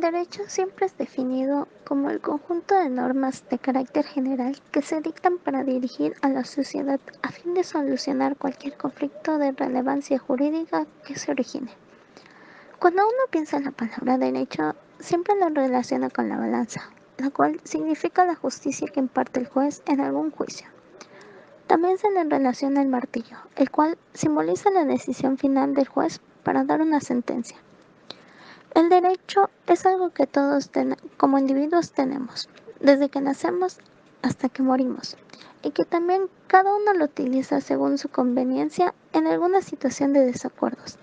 derecho siempre es definido como el conjunto de normas de carácter general que se dictan para dirigir a la sociedad a fin de solucionar cualquier conflicto de relevancia jurídica que se origine. Cuando uno piensa en la palabra derecho, siempre lo relaciona con la balanza, la cual significa la justicia que imparte el juez en algún juicio. También se le relaciona el martillo, el cual simboliza la decisión final del juez para dar una sentencia. El derecho es algo que todos como individuos tenemos, desde que nacemos hasta que morimos, y que también cada uno lo utiliza según su conveniencia en alguna situación de desacuerdos,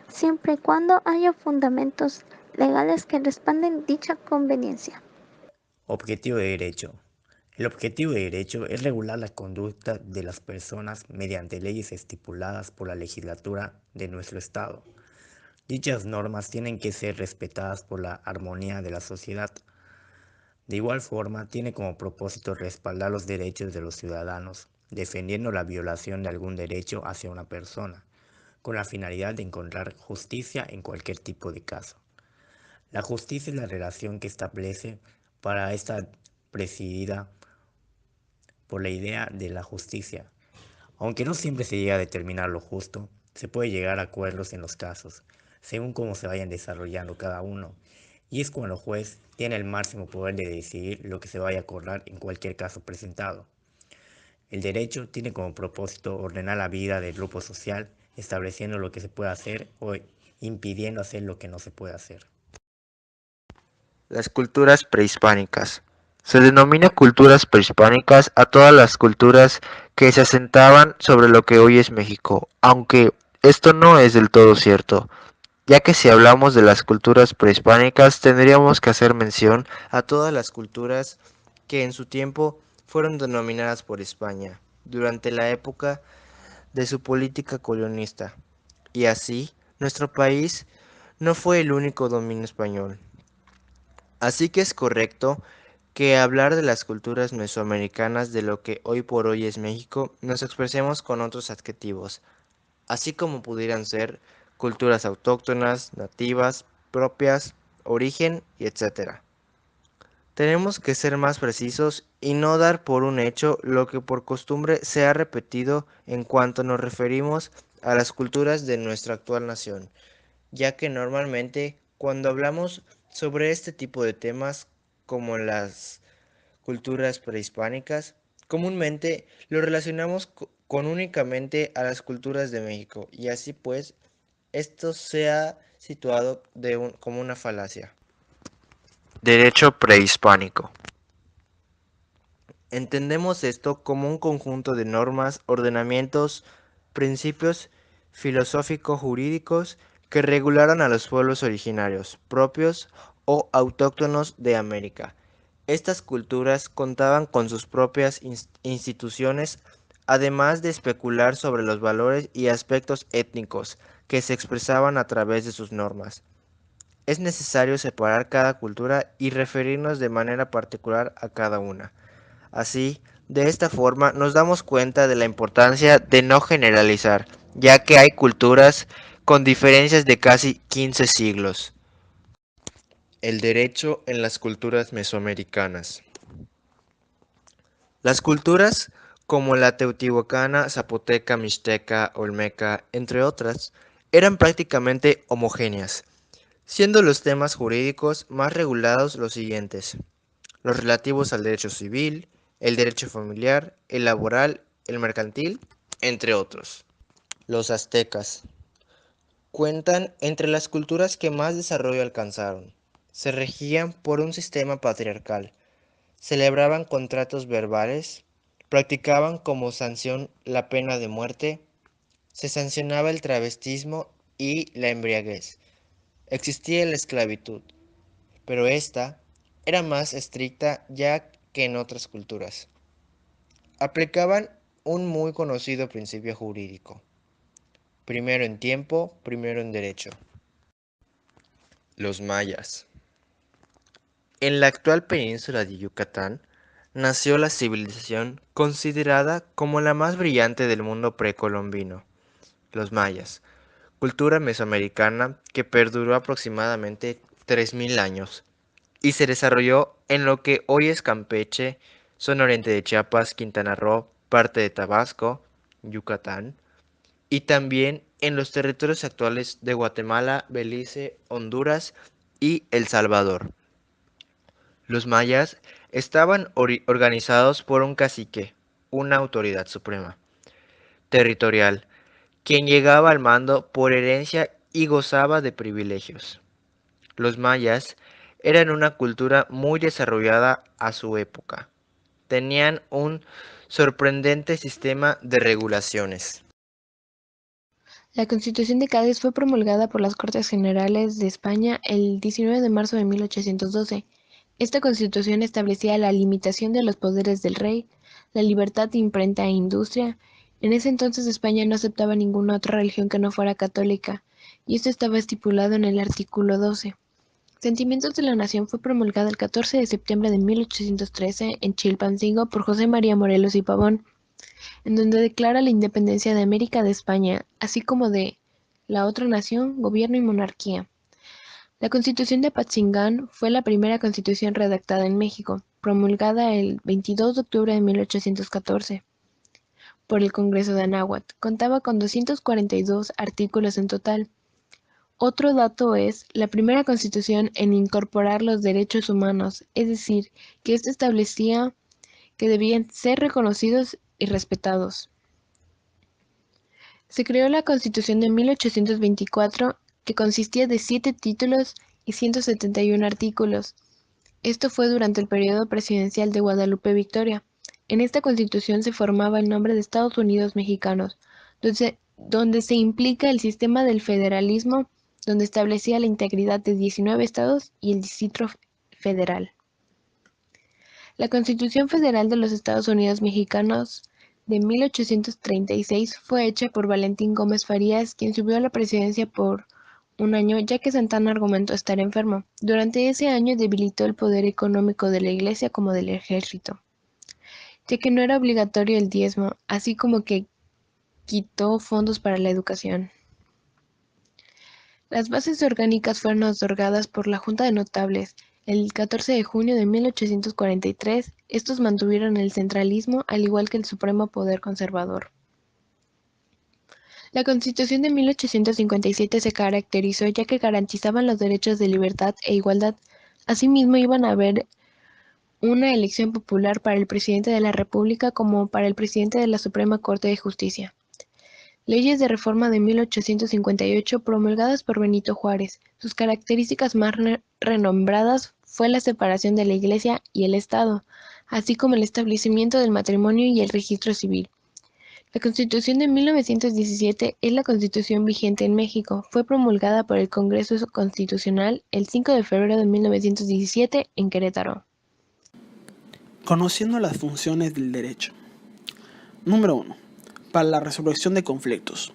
siempre y cuando haya fundamentos legales que respalden dicha conveniencia. Objetivo de derecho. El objetivo de derecho es regular la conducta de las personas mediante leyes estipuladas por la legislatura de nuestro Estado. Dichas normas tienen que ser respetadas por la armonía de la sociedad. De igual forma, tiene como propósito respaldar los derechos de los ciudadanos, defendiendo la violación de algún derecho hacia una persona, con la finalidad de encontrar justicia en cualquier tipo de caso. La justicia es la relación que establece para esta presidida por la idea de la justicia. Aunque no siempre se llega a determinar lo justo, se puede llegar a acuerdos en los casos, según cómo se vayan desarrollando cada uno, y es cuando el juez tiene el máximo poder de decidir lo que se vaya a acordar en cualquier caso presentado. El derecho tiene como propósito ordenar la vida del grupo social, estableciendo lo que se puede hacer o impidiendo hacer lo que no se puede hacer. Las culturas prehispánicas. Se denomina culturas prehispánicas a todas las culturas que se asentaban sobre lo que hoy es México, aunque esto no es del todo cierto, ya que si hablamos de las culturas prehispánicas tendríamos que hacer mención a todas las culturas que en su tiempo fueron denominadas por España durante la época de su política colonista, y así nuestro país no fue el único dominio español. Así que es correcto que hablar de las culturas mesoamericanas de lo que hoy por hoy es México nos expresemos con otros adjetivos, así como pudieran ser culturas autóctonas, nativas, propias, origen y etc. Tenemos que ser más precisos y no dar por un hecho lo que por costumbre se ha repetido en cuanto nos referimos a las culturas de nuestra actual nación, ya que normalmente cuando hablamos sobre este tipo de temas como las culturas prehispánicas, comúnmente lo relacionamos con únicamente a las culturas de México y así pues esto se ha situado como una falacia. Derecho prehispánico. Entendemos esto como un conjunto de normas, ordenamientos, principios filosófico-jurídicos que regularon a los pueblos originarios, propios o autóctonos de América. Estas culturas contaban con sus propias instituciones, además de especular sobre los valores y aspectos étnicos que se expresaban a través de sus normas. Es necesario separar cada cultura y referirnos de manera particular a cada una. Así, de esta forma nos damos cuenta de la importancia de no generalizar, ya que hay culturas con diferencias de casi 15 siglos. El derecho en las culturas mesoamericanas. Las culturas como la teotihuacana, zapoteca, mixteca, olmeca, entre otras, eran prácticamente homogéneas, siendo los temas jurídicos más regulados los siguientes: los relativos al derecho civil, el derecho familiar, el laboral, el mercantil, entre otros. Los aztecas cuentan entre las culturas que más desarrollo alcanzaron. Se regían por un sistema patriarcal, celebraban contratos verbales, practicaban como sanción la pena de muerte, se sancionaba el travestismo y la embriaguez. Existía la esclavitud, pero esta era más estricta ya que en otras culturas. Aplicaban un muy conocido principio jurídico: primero en tiempo, primero en derecho. Los mayas. En la actual península de Yucatán nació la civilización considerada como la más brillante del mundo precolombino, los mayas, cultura mesoamericana que perduró aproximadamente 3000 años y se desarrolló en lo que hoy es Campeche, zona oriente de Chiapas, Quintana Roo, parte de Tabasco, Yucatán, y también en los territorios actuales de Guatemala, Belice, Honduras y El Salvador. Los mayas estaban organizados por un cacique, una autoridad suprema, territorial, quien llegaba al mando por herencia y gozaba de privilegios. Los mayas eran una cultura muy desarrollada a su época. Tenían un sorprendente sistema de regulaciones. La Constitución de Cádiz fue promulgada por las Cortes Generales de España el 19 de marzo de 1812. Esta Constitución establecía la limitación de los poderes del rey, la libertad de imprenta e industria. En ese entonces España no aceptaba ninguna otra religión que no fuera católica, y esto estaba estipulado en el artículo 12. Sentimientos de la Nación fue promulgada el 14 de septiembre de 1813 en Chilpancingo por José María Morelos y Pavón, en donde declara la independencia de América de España, así como de la otra nación, gobierno y monarquía. La Constitución de Apatzingán fue la primera constitución redactada en México, promulgada el 22 de octubre de 1814 por el Congreso de Anáhuac. Contaba con 242 artículos en total. Otro dato es la primera constitución en incorporar los derechos humanos, es decir, que ésta establecía que debían ser reconocidos y respetados. Se creó la Constitución de 1824, que consistía de 7 títulos y 171 artículos. Esto fue durante el periodo presidencial de Guadalupe Victoria. En esta Constitución se formaba el nombre de Estados Unidos Mexicanos, donde se implica el sistema del federalismo, donde establecía la integridad de 19 estados y el Distrito Federal. La Constitución Federal de los Estados Unidos Mexicanos de 1836 fue hecha por Valentín Gómez Farías, quien subió a la presidencia por un año, ya que Santana argumentó estar enfermo. Durante ese año debilitó el poder económico de la Iglesia como del ejército, ya que no era obligatorio el diezmo, así como que quitó fondos para la educación. Las bases orgánicas fueron otorgadas por la Junta de Notables. El 14 de junio de 1843, estos mantuvieron el centralismo, al igual que el supremo poder conservador. La Constitución de 1857 se caracterizó ya que garantizaban los derechos de libertad e igualdad. Asimismo, iban a haber una elección popular para el presidente de la República como para el presidente de la Suprema Corte de Justicia. Leyes de reforma de 1858 promulgadas por Benito Juárez. Sus características más renombradas fue la separación de la Iglesia y el Estado, así como el establecimiento del matrimonio y el registro civil. La Constitución de 1917 es la Constitución vigente en México. Fue promulgada por el Congreso Constitucional el 5 de febrero de 1917 en Querétaro. Conociendo las funciones del derecho. Número 1. Para la resolución de conflictos.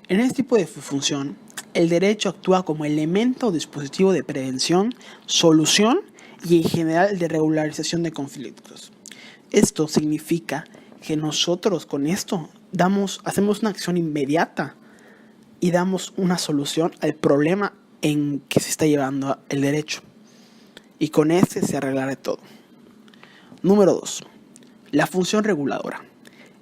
En este tipo de función, el derecho actúa como elemento o dispositivo de prevención, solución y en general de regularización de conflictos. Esto significa que nosotros con esto hacemos una acción inmediata y damos una solución al problema en que se está llevando el derecho. Y con este se arreglará todo. Número 2. La función reguladora.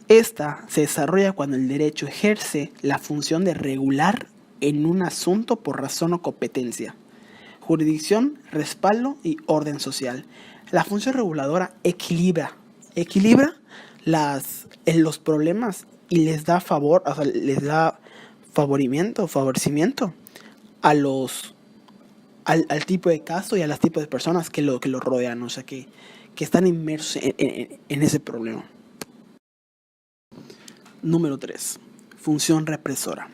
Esta se desarrolla cuando el derecho ejerce la función de regular en un asunto por razón o competencia, jurisdicción, respaldo y orden social. La función reguladora equilibra los problemas y les da favorecimiento al tipo de caso y a los tipos de personas que lo rodean, o sea que están inmersos en ese problema. Número 3. Función represora.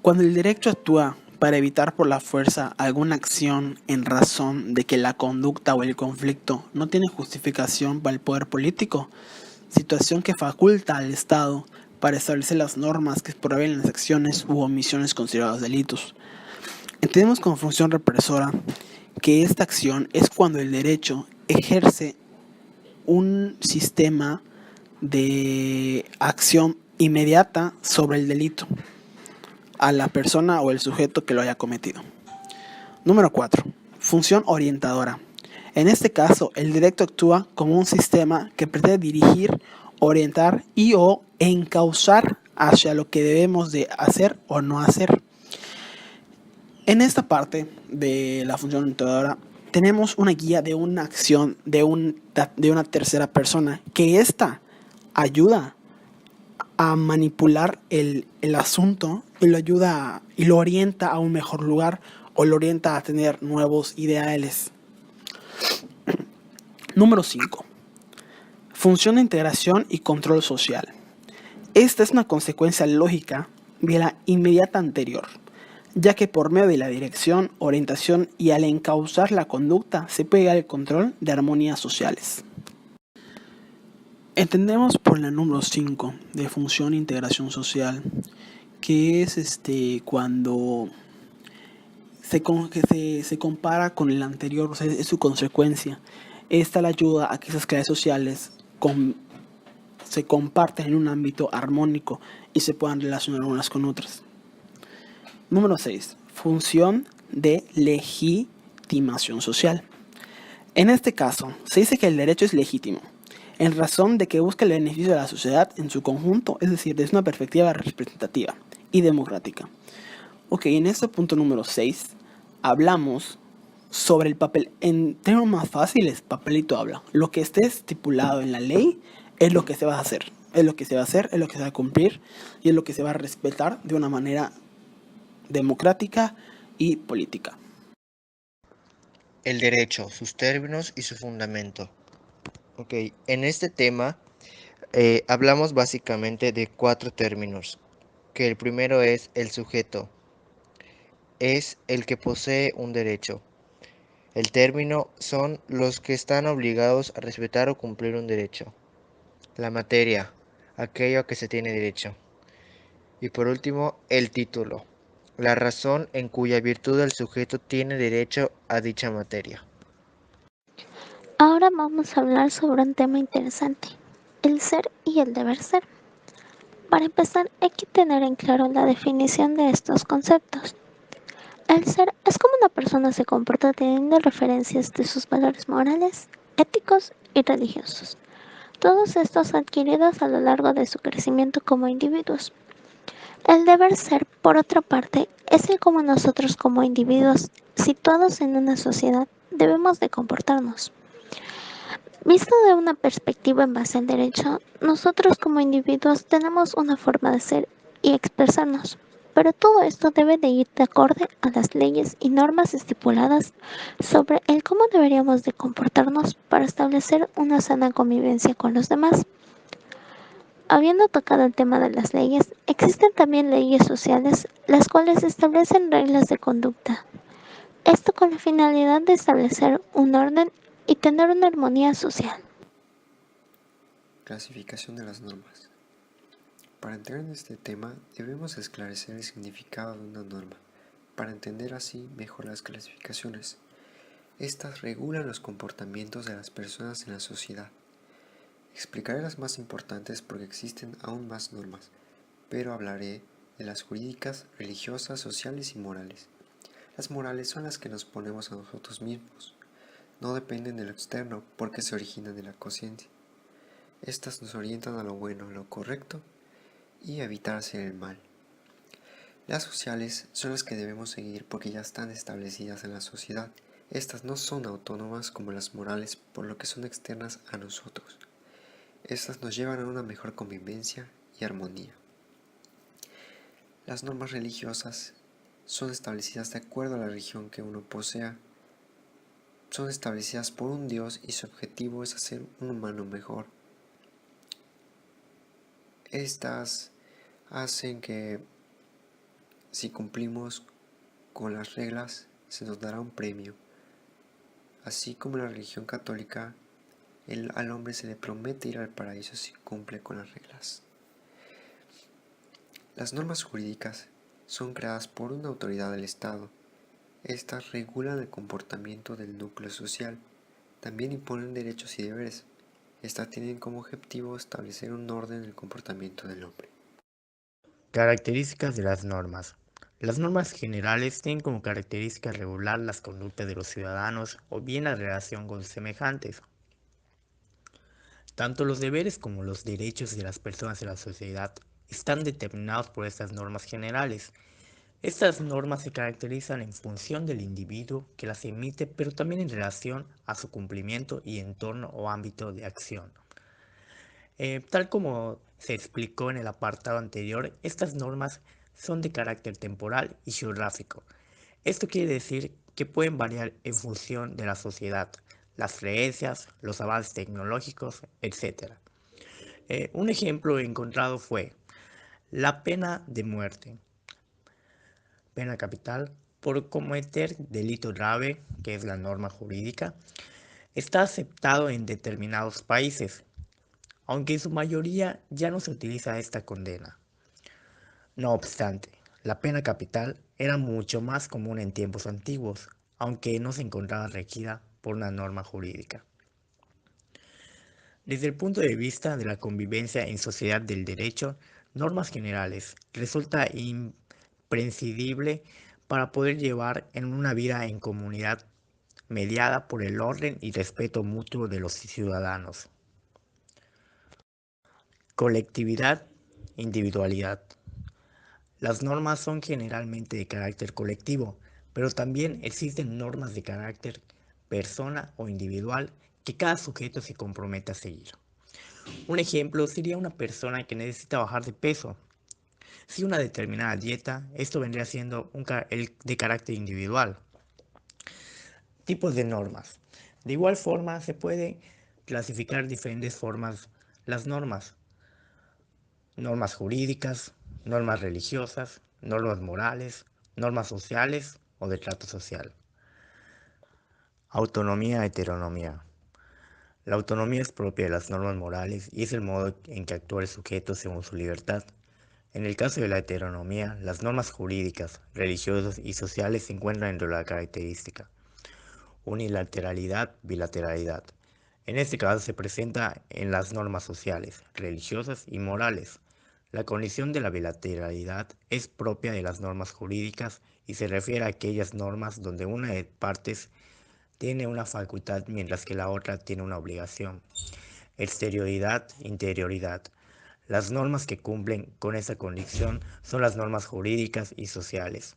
Cuando el derecho actúa para evitar por la fuerza alguna acción en razón de que la conducta o el conflicto no tiene justificación para el poder político, situación que faculta al Estado para establecer las normas que prohíben las acciones u omisiones consideradas delitos. Entendemos como función represora que esta acción es cuando el derecho ejerce un sistema de acción inmediata sobre el delito a la persona o el sujeto que lo haya cometido. Número 4. Función orientadora. En este caso, el derecho actúa como un sistema que pretende dirigir, orientar y o encauzar hacia lo que debemos de hacer o no hacer. En esta parte de la función orientadora tenemos una guía de una acción de una tercera persona que ésta ayuda a manipular el asunto y lo ayuda y lo orienta a un mejor lugar o lo orienta a tener nuevos ideales. Número 5. Función de integración y control social. Esta es una consecuencia lógica de la inmediata anterior, ya que por medio de la dirección, orientación y al encauzar la conducta se puede llegar al control de armonías sociales. Entendemos por la número 5 de función e integración social que es cuando se compara con el anterior, o sea, es su consecuencia. Esta le ayuda a que esas clases sociales se comparten en un ámbito armónico y se puedan relacionar unas con otras. Número 6. Función de legitimación social. En este caso, se dice que el derecho es legítimo, en razón de que busca el beneficio de la sociedad en su conjunto, es decir, desde una perspectiva representativa y democrática. Ok, en este punto número 6 hablamos sobre el papel. En términos más fáciles, papelito habla. Lo que esté estipulado en la ley es lo que se va a hacer. Es lo que se va a hacer, es lo que se va a cumplir y es lo que se va a respetar de una manera democrática y política. El derecho, sus términos y su fundamento. Ok, en este tema hablamos básicamente de 4 términos, que el primero es el sujeto, es el que posee un derecho. El término son los que están obligados a respetar o cumplir un derecho. La materia, aquello a que se tiene derecho. Y por último, el título, la razón en cuya virtud el sujeto tiene derecho a dicha materia. Ahora vamos a hablar sobre un tema interesante, el ser y el deber ser. Para empezar, hay que tener en claro la definición de estos conceptos. El ser es como una persona se comporta teniendo referencias de sus valores morales, éticos y religiosos. Todos estos adquiridos a lo largo de su crecimiento como individuos. El deber ser, por otra parte, es el cómo nosotros como individuos, situados en una sociedad, debemos de comportarnos. Visto de una perspectiva en base al derecho, nosotros como individuos tenemos una forma de ser y expresarnos, pero todo esto debe de ir de acorde a las leyes y normas estipuladas sobre el cómo deberíamos de comportarnos para establecer una sana convivencia con los demás. Habiendo tocado el tema de las leyes, existen también leyes sociales, las cuales establecen reglas de conducta. Esto con la finalidad de establecer un orden y tener una armonía social. Clasificación de las normas. Para entrar en este tema debemos esclarecer el significado de una norma, para entender así mejor las clasificaciones. Estas regulan los comportamientos de las personas en la sociedad. Explicaré las más importantes porque existen aún más normas, pero hablaré de las jurídicas, religiosas, sociales y morales. Las morales son las que nos ponemos a nosotros mismos. No dependen de lo externo porque se originan de la conciencia. Estas nos orientan a lo bueno, lo correcto y a evitar hacer el mal. Las sociales son las que debemos seguir porque ya están establecidas en la sociedad. Estas no son autónomas como las morales, por lo que son externas a nosotros. Estas nos llevan a una mejor convivencia y armonía. Las normas religiosas son establecidas de acuerdo a la religión que uno posea. Son establecidas por un Dios y su objetivo es hacer un humano mejor. Estas hacen que si cumplimos con las reglas se nos dará un premio. Así como la religión católica, al hombre se le promete ir al paraíso si cumple con las reglas. Las normas jurídicas son creadas por una autoridad del Estado. Estas regulan el comportamiento del núcleo social. También imponen derechos y deberes. Estas tienen como objetivo establecer un orden en el comportamiento del hombre. Características de las normas. Las normas generales tienen como característica regular las conductas de los ciudadanos o bien la relación con semejantes. Tanto los deberes como los derechos de las personas en la sociedad están determinados por estas normas generales. Estas normas se caracterizan en función del individuo que las emite, pero también en relación a su cumplimiento y entorno o ámbito de acción. Tal como se explicó en el apartado anterior, estas normas son de carácter temporal y geográfico. Esto quiere decir que pueden variar en función de la sociedad, las creencias, los avances tecnológicos, etc. Un ejemplo encontrado fue la pena de muerte, pena capital, por cometer delito grave, que es la norma jurídica, está aceptado en determinados países, aunque en su mayoría ya no se utiliza esta condena. No obstante, la pena capital era mucho más común en tiempos antiguos, aunque no se encontraba regida por una norma jurídica. Desde el punto de vista de la convivencia en sociedad del derecho, normas generales resulta imprescindible para poder llevar en una vida en comunidad mediada por el orden y respeto mutuo de los ciudadanos. Colectividad, individualidad. Las normas son generalmente de carácter colectivo, pero también existen normas de carácter persona o individual que cada sujeto se compromete a seguir. Un ejemplo sería una persona que necesita bajar de peso. Si una determinada dieta, esto vendría siendo el de carácter individual. Tipos de normas. De igual forma, se puede clasificar diferentes formas las normas. Normas jurídicas, normas religiosas, normas morales, normas sociales o de trato social. Autonomía, heteronomía. La autonomía es propia de las normas morales y es el modo en que actúa el sujeto según su libertad. En el caso de la heteronomía, las normas jurídicas, religiosas y sociales se encuentran dentro de la característica. Unilateralidad, bilateralidad. En este caso se presenta en las normas sociales, religiosas y morales. La condición de la bilateralidad es propia de las normas jurídicas y se refiere a aquellas normas donde una de partes tiene una facultad mientras que la otra tiene una obligación. Exterioridad, interioridad. Las normas que cumplen con esta condición son las normas jurídicas y sociales.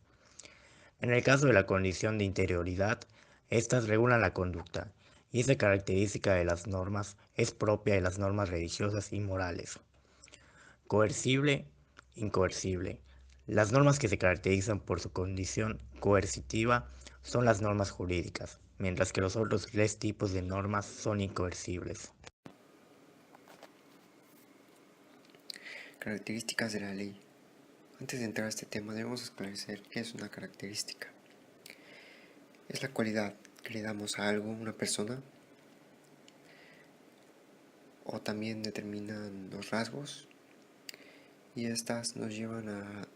En el caso de la condición de interioridad, estas regulan la conducta, y esa característica de las normas es propia de las normas religiosas y morales. Coercible, incoercible. Las normas que se caracterizan por su condición coercitiva son las normas jurídicas, mientras que los otros 3 tipos de normas son incoercibles. Características de la ley. Antes de entrar a este tema debemos esclarecer qué es una característica. Es la cualidad que le damos a algo, una persona, o también determinan los rasgos, y estas nos llevan a...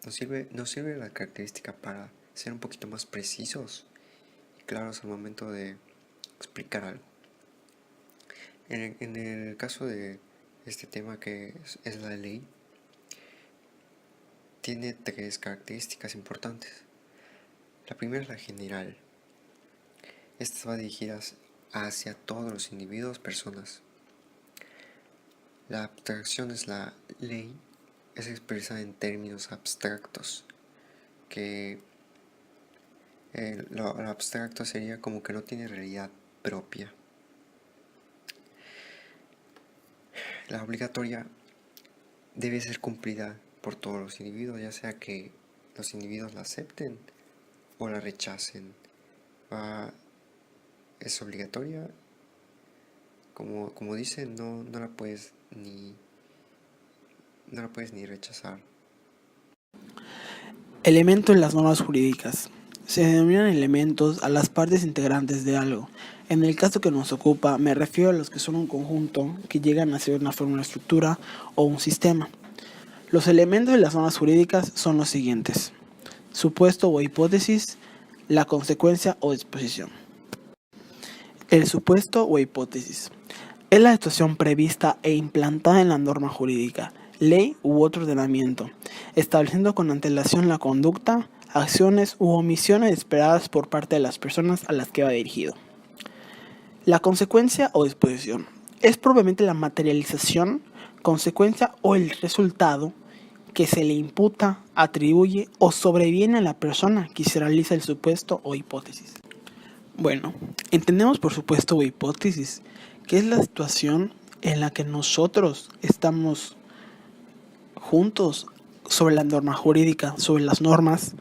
Nos sirve la característica para ser un poquito más precisos y claros al momento de explicar algo. En el caso de este tema que es la ley, tiene 3 características importantes. La primera es la general. Estas van dirigidas hacia todos los individuos, personas. La abstracción es la ley, es expresada en términos abstractos, que lo abstracto sería como que no tiene realidad propia. La obligatoria debe ser cumplida por todos los individuos, ya sea que los individuos la acepten o la rechacen. Es obligatoria, como dicen, no la puedes ni rechazar. Elemento en las normas jurídicas. Se denominan elementos a las partes integrantes de algo. En el caso que nos ocupa, me refiero a los que son un conjunto que llegan a ser una forma, una estructura o un sistema. Los elementos de las normas jurídicas son los siguientes: supuesto o hipótesis, la consecuencia o disposición. El supuesto o hipótesis es la situación prevista e implantada en la norma jurídica. ley u otro ordenamiento, estableciendo con antelación la conducta, acciones u omisiones esperadas por parte de las personas a las que va dirigido. La consecuencia o disposición es probablemente la materialización, consecuencia o el resultado que se le imputa, atribuye o sobreviene a la persona que se realiza el supuesto o hipótesis. Bueno, entendemos por supuesto o hipótesis, que es la situación en la que nosotros estamos juntos sobre la norma jurídica, sobre las normas,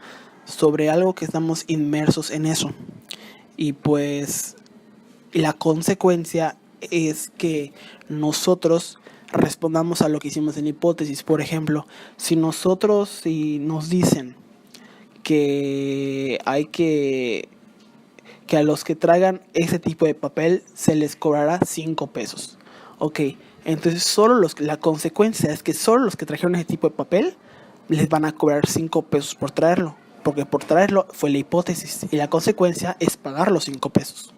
sobre algo que estamos inmersos en eso. Y pues la consecuencia es que nosotros respondamos a lo que hicimos en hipótesis. Por ejemplo, si nos dicen que hay que a los que traigan ese tipo de papel se les cobrará 5 pesos. Ok, entonces la consecuencia es que solo los que trajeron ese tipo de papel les van a cobrar 5 pesos por traerlo, porque por traerlo fue la hipótesis y la consecuencia es pagar los 5 pesos.